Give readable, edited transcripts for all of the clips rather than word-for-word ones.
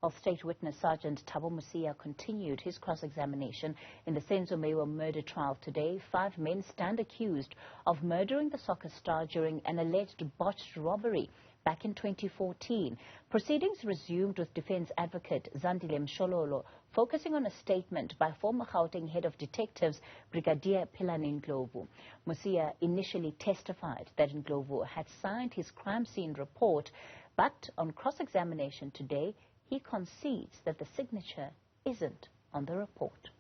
Well, State Witness Sergeant Thabo Mosia continued his cross-examination in the Senzo Meyiwa murder trial today. 5 men stand accused of murdering the soccer star during an alleged botched robbery back in 2014. Proceedings resumed with Defence Advocate Zandile Mshololo focusing on a statement by former Gauteng Head of Detectives Brigadier Philani Ndlovu. Mosia initially testified that Ndlovu had signed his crime scene report, but on cross-examination today, he concedes that the signature isn't on the report.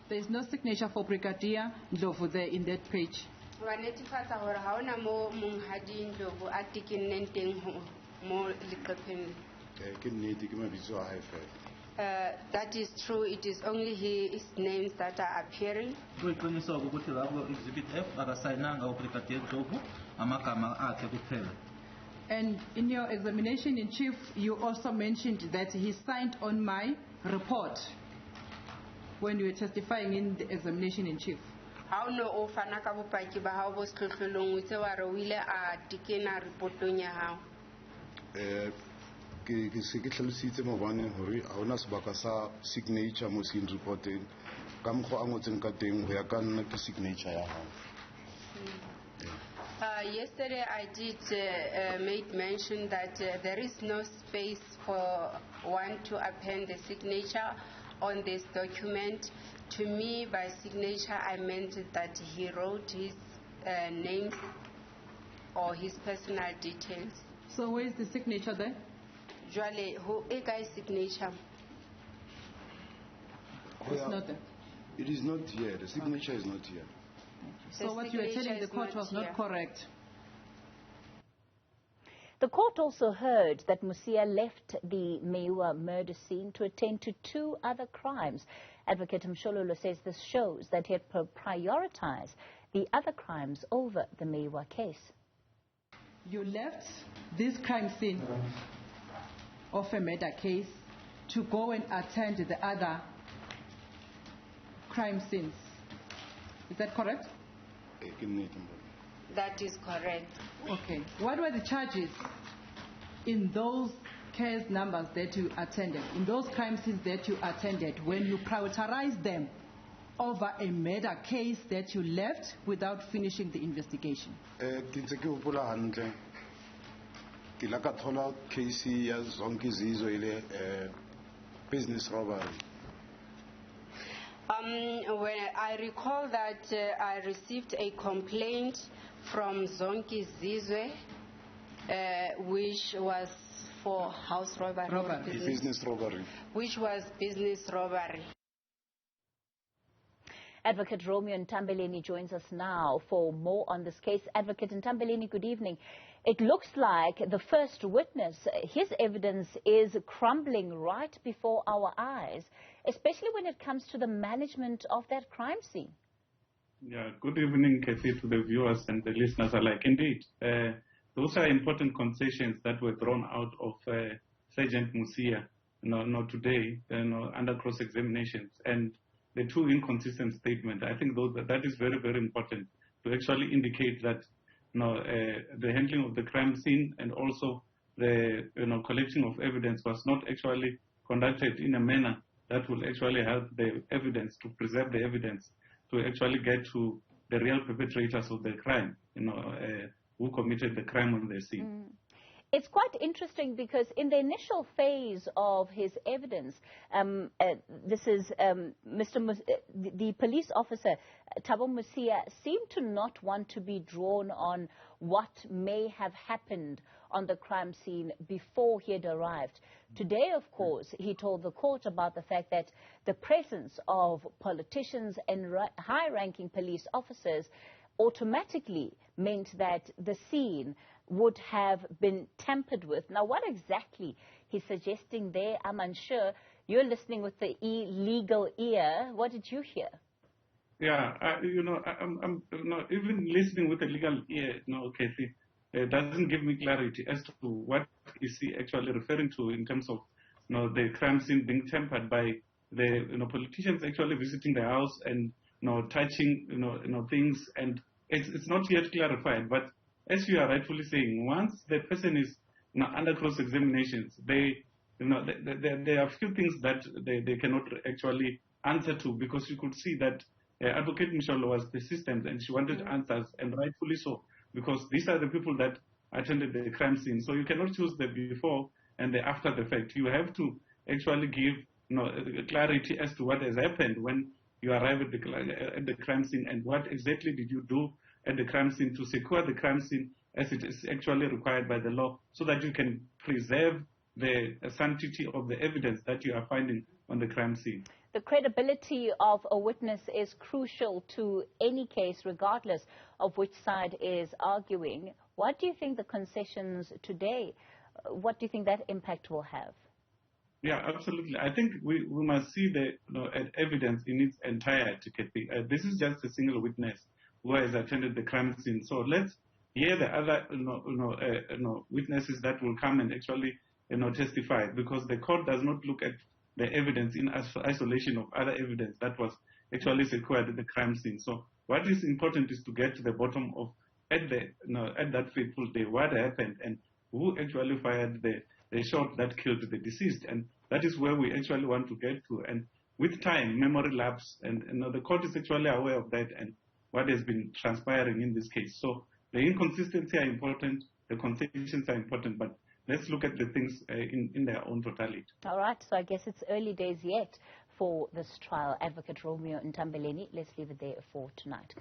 There is no signature for Brigadier Ndlovu there in that page. That is true. It is only his names that are appearing. And in your examination in chief, you also mentioned that he signed on my report when you were testifying in the examination in chief. How no ofana ka bopaki ba hao bo stlhotlholong utse wa re o ile a tikena reportong ya hao? Ke se ke tlhalositse mabane hore ha ona sebaka sa signature mo scene reporting ka mokgwa a ngotseng ka teng ho ya ka nna ke signature ya hao. Yesterday I did make mention that there is no space for one to append the signature on this document. To me, by signature, I meant that he wrote his name or his personal details. So where is the signature there? Jwale, who a guy's signature? It's not there. It is not here. The signature is not here. So what you were telling the court was not correct. The court also heard that Mosia left the Meyiwa murder scene to attend to 2 other crimes. Advocate Mshololo says this shows that he had prioritized the other crimes over the Meyiwa case. You left this crime scene of a murder case to go and attend the other crime scenes. Is that correct? That is correct. Okay. What were the charges in those case numbers that you attended, in those crime scenes that you attended, when you prioritized them over a murder case that you left without finishing the investigation? Business robbery. When I recall that I received a complaint from Zonke Zizwe, which was for house robbery. Business robbery. Which was business robbery. Advocate Romeo Nthambeleni joins us now for more on this case. Advocate Nthambeleni, good evening. It looks like the first witness, his evidence is crumbling right before our eyes, especially when it comes to the management of that crime scene. Yeah, good evening, Kathy, to the viewers and the listeners alike. Indeed, those are important concessions that were thrown out of Sergeant Mosia today under cross-examinations. And the 2 inconsistent statements, I think that is very, very important to actually indicate that the handling of the crime scene and also the collection of evidence was not actually conducted in a manner that will actually help the evidence, to preserve the evidence, to actually get to the real perpetrators of the crime, who committed the crime on the scene. It's quite interesting because in the initial phase of his evidence, this is the police officer, Thabo Mosia, seemed to not want to be drawn on what may have happened on the crime scene before he had arrived. Today, of course, he told the court about the fact that the presence of politicians and high-ranking police officers automatically meant that the scene would have been tampered with. Now, what exactly he's suggesting there, I'm unsure. You're listening with the illegal ear. What did you hear? Yeah, I'm even listening with the legal ear, Kathy, doesn't give me clarity as to what is he actually referring to in terms of the crime scene being tampered by the politicians actually visiting the house and touching things, and it's not yet clarified. But as you are rightfully saying, once the person is under cross-examinations, they there are a few things that they cannot actually answer to, because you could see that Advocate Michelle was persistent and she wanted answers, and rightfully so, because these are the people that attended the crime scene. So you cannot choose the before and the after the fact. You have to actually give clarity as to what has happened when you arrive at the crime scene, and what exactly did you do at the crime scene to secure the crime scene as it is actually required by the law, so that you can preserve the sanctity of the evidence that you are finding on the crime scene. The credibility of a witness is crucial to any case, regardless of which side is arguing. What do you think the concessions today, what do you think that impact will have? Yeah, absolutely. I think we must see the evidence in its entirety. This is just a single witness who has attended the crime scene. So let's hear the other witnesses that will come and actually testify, because the court does not look at the evidence in isolation of other evidence that was actually secured at the crime scene. So what is important is to get to the bottom of, at that fateful day, what happened and who actually fired the shot that killed the deceased. And that is where we actually want to get to. And with time, memory lapse, and the court is actually aware of that and what has been transpiring in this case. So the inconsistencies are important, the concessions are important, but let's look at the things in their own totality. All right, so I guess it's early days yet for this trial. Advocate Romeo Nthambeleni, let's leave it there for tonight.